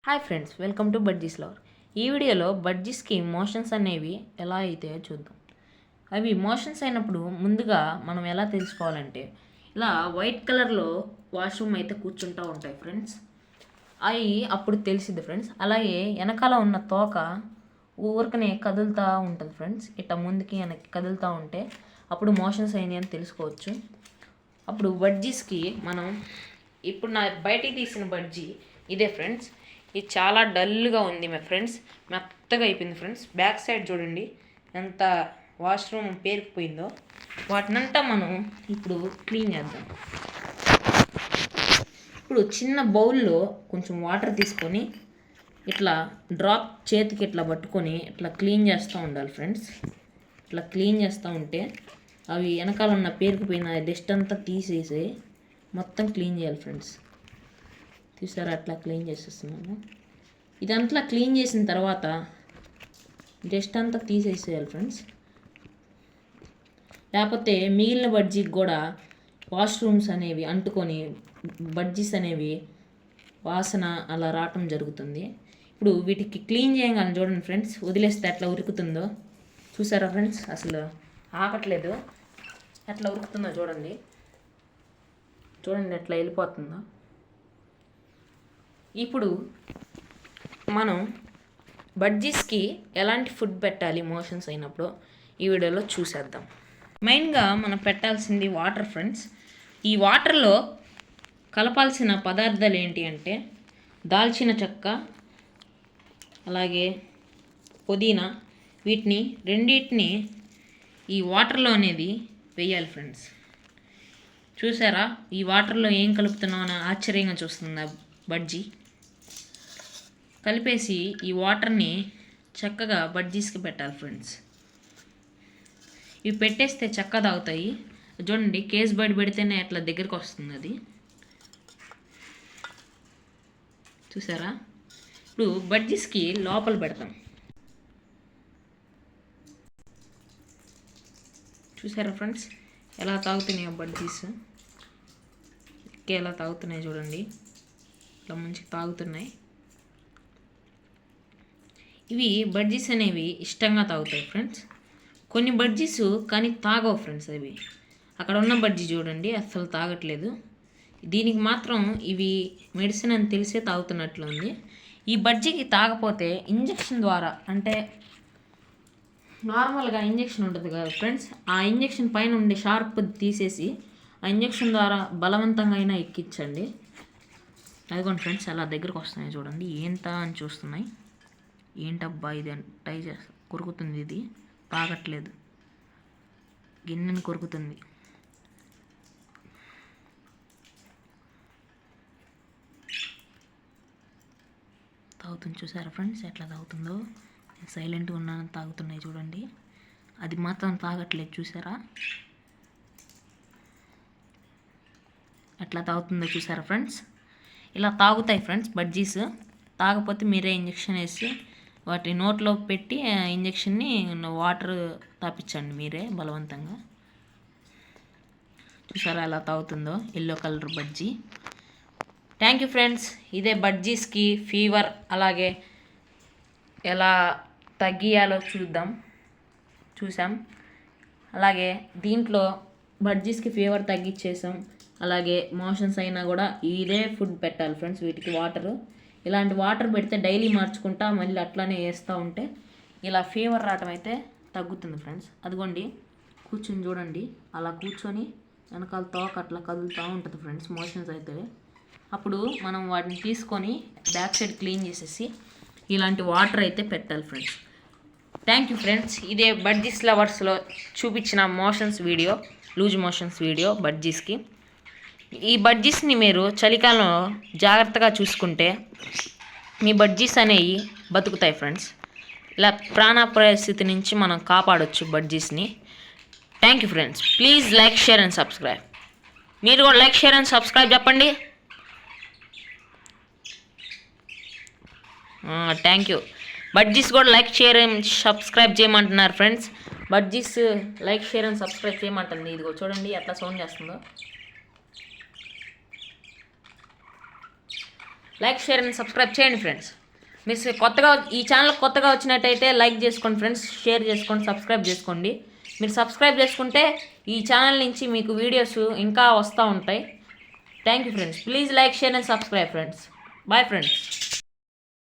Hi friends, welcome to budgies lover. ఈ వీడియోలో బడ్జీస్కి motions అనేవి ఎలా అవుతాయో చూద్దాం. అవి మోషన్స్ అయినప్పుడు ముందుగా మనం ఎలా తెలుసుకోవాలంటే, ఇలా వైట్ కలర్లో వాష్రూమ్ అయితే కూర్చుంటూ ఉంటాయి ఫ్రెండ్స్. అవి అప్పుడు తెలిసిద్ది ఫ్రెండ్స్. అలాగే వెనకాల ఉన్న తోక ఊరికనే కదులుతూ ఉంటుంది ఫ్రెండ్స్. ఇట్లా ముందుకి వెనక్కి కదులుతూ ఉంటే అప్పుడు మోషన్స్ అయినాయి అని తెలుసుకోవచ్చు. అప్పుడు బడ్జీస్కి మనం ఇప్పుడు నా బయటికి తీసిన బడ్జీ ఇదే ఫ్రెండ్స్. ఇది చాలా డల్గా ఉంది మా ఫ్రెండ్స్, మెత్తగా అయిపోయింది ఫ్రెండ్స్. బ్యాక్ సైడ్ చూడండి ఎంత వాష్రూమ్ పేరుకుపోయిందో. వాటినంతా మనం ఇప్పుడు క్లీన్ చేద్దాం. ఇప్పుడు చిన్న బౌల్లో కొంచెం వాటర్ తీసుకొని ఇట్లా డ్రాప్ చేతికి ఇట్లా పట్టుకొని ఇట్లా క్లీన్ చేస్తూ ఉండాలి ఫ్రెండ్స్. ఇట్లా క్లీన్ చేస్తూ ఉంటే అవి వెనకాల ఉన్న పేరుకుపోయిన డస్ట్ అంతా తీసేసి మొత్తం క్లీన్ చేయాలి ఫ్రెండ్స్. చూసారా, అట్లా క్లీన్ చేసేస్తున్నాను. ఇదంతా క్లీన్ చేసిన తర్వాత డస్ట్ అంతా తీసేసేయాలి ఫ్రెండ్స్. లేకపోతే మిగిలిన బడ్జీకి కూడా వాష్రూమ్స్ అనేవి అంటుకొని బడ్జీస్ అనేవి వాసన అలా రావటం జరుగుతుంది. ఇప్పుడు వీటికి క్లీన్ చేయగానే చూడండి ఫ్రెండ్స్, వదిలేస్తే ఎట్లా ఉరుకుతుందో. చూసారా ఫ్రెండ్స్, అసలు ఆగట్లేదు. ఎట్లా ఉరుకుతుందో చూడండి, చూడండి ఎట్లా వెళ్ళిపోతుందో. ఇప్పుడు మనం బడ్జీస్కి ఎలాంటి ఫుడ్ పెట్టాలి మోషన్స్ అయినప్పుడు ఈ వీడియోలో చూసేద్దాం. మెయిన్గా మనం పెట్టాల్సింది వాటర్ ఫ్రెండ్స్. ఈ వాటర్లో కలపాల్సిన పదార్థాలు ఏంటి అంటే దాల్చిన చెక్క, అలాగే పుదీనా, వీటిని రెండింటిని ఈ వాటర్లో అనేది వేయాలి ఫ్రెండ్స్. చూసారా, ఈ వాటర్లో ఏం కలుపుతున్నావు అని ఆశ్చర్యంగా చూస్తుంది బడ్జీ. కలిపేసి ఈ వాటర్ని చక్కగా బడ్జీస్కి పెట్టాలి ఫ్రెండ్స్. ఇవి పెట్టేస్తే చక్క తాగుతాయి. చూడండి, కేస్ బయట పెడితేనే అట్లా దగ్గరికి వస్తుంది అది. చూసారా, ఇప్పుడు బడ్జీస్కి లోపల పెడతాం. చూసారా ఫ్రెండ్స్, ఎలా తాగుతున్నాయో బడ్జీస్. ఎలా తాగుతున్నాయి చూడండి, ఇట్లా మంచిగా తాగుతున్నాయి. ఇవి బడ్జీస్ అనేవి ఇష్టంగా తాగుతాయి ఫ్రెండ్స్. కొన్ని బడ్జీస్ కానీ తాగవు ఫ్రెండ్స్. అవి అక్కడ ఉన్న బడ్జీ చూడండి అస్సలు తాగట్లేదు. దీనికి మాత్రం ఇవి మెడిసిన్ అని తెలిసే తాగుతున్నట్లు ఉంది. ఈ బడ్జీకి తాగపోతే ఇంజెక్షన్ ద్వారా, అంటే నార్మల్గా ఇంజెక్షన్ ఉంటుంది కదా ఫ్రెండ్స్, ఆ ఇంజెక్షన్ పైన ఉండే షార్ప్ తీసేసి ఆ ఇంజెక్షన్ ద్వారా బలవంతంగా అయినా ఎక్కించండి. అదిగోండి ఫ్రెండ్స్, అలా దగ్గరకు వస్తున్నాయి చూడండి. ఏంటా అని చూస్తున్నాయి. ఏంటబ్బా ఇది ట్రై చేస్తా, కొరుకుతుంది. ఇది తాగట్లేదు, గిన్నెని కొరుకుతుంది. తాగుతుంది. చూసారా ఫ్రెండ్స్ ఎట్లా తాగుతుందో. నేను సైలెంట్గా ఉన్నానని తాగుతున్నాయి చూడండి. అది మాత్రం తాగట్లేదు. చూసారా ఎట్లా తాగుతుందో. చూసారా ఫ్రెండ్స్, ఇలా తాగుతాయి ఫ్రెండ్స్ బడ్జీస్. తాగకపోతే మీరే ఇంజెక్షన్ వేసి వాటి నోట్లో పెట్టి ఇంజెక్షన్ని వాటర్ తాపించండి మీరే బలవంతంగా. చూసారా ఎలా తాగుతుందో, yellow colour budgie. Thank you friends. ఇదే బడ్జీస్కి ఫీవర్ అలాగే ఎలా తగ్గియాలో చూసాం. అలాగే దీంట్లో బడ్జీస్కి ఫీవర్ తగ్గించేసాం. అలాగే మోషన్స్ అయినా కూడా ఇదే ఫుడ్ పెట్టాలి ఫ్రెండ్స్. వీటికి వాటరు, ఇలాంటి వాటర్ పెడితే డైలీ మార్చుకుంటా మళ్ళీ అట్లానే వేస్తూ ఉంటే ఇలా ఫీవర్ రావటం అయితే తగ్గుతుంది ఫ్రెండ్స్. అదిగోండి కూర్చొని చూడండి, అలా కూర్చొని వెనకాల తోక అట్లా కదులుతూ ఉంటుంది ఫ్రెండ్స్ మోషన్స్ అయితే. అప్పుడు మనం వాటిని తీసుకొని బ్యాక్ సైడ్ క్లీన్ చేసేసి ఇలాంటి వాటర్ అయితే పెట్టాలి ఫ్రెండ్స్. Thank you friends. ఇదే బడ్జీస్ లవర్స్లో చూపించిన motions video, loose motions video బడ్జీస్కి. ఈ బడ్జీస్ని మీరు చలికాలంలో జాగ్రత్తగా చూసుకుంటే మీ బడ్జీస్ అనేవి బతుకుతాయి ఫ్రెండ్స్. ఇలా ప్రాణాపాయ స్థితి నుంచి మనం కాపాడొచ్చు బడ్జీస్ని. Thank you friends. Please like, share and subscribe. మీరు కూడా లైక్, షేర్ అండ్ సబ్స్క్రైబ్ చెప్పండి. Thank you. బడ్జీస్ కూడా లైక్, షేర్ అండ్ సబ్స్క్రైబ్ చేయమంటున్నారు friends. Budgies like, share and subscribe చేయమంటుంది. ఇదిగో చూడండి ఎట్లా సౌండ్ చేస్తుందో. లైక్ షేర్ అండ్ సబ్స్క్రైబ్ చేయండి ఫ్రెండ్స్. మీరు కొత్తగా ఈ ఛానల్ కొత్తగా వచ్చినట్టయితే లైక్ చేసుకోండి ఫ్రెండ్స్, షేర్ చేసుకోండి, సబ్స్క్రైబ్ చేసుకోండి. మీరు సబ్స్క్రైబ్ చేసుకుంటే ఈ ఛానల్ నుంచి మీకు వీడియోస్ ఇంకా వస్తూ ఉంటాయి. Thank you friends. Please like share and subscribe friends. Bye friends.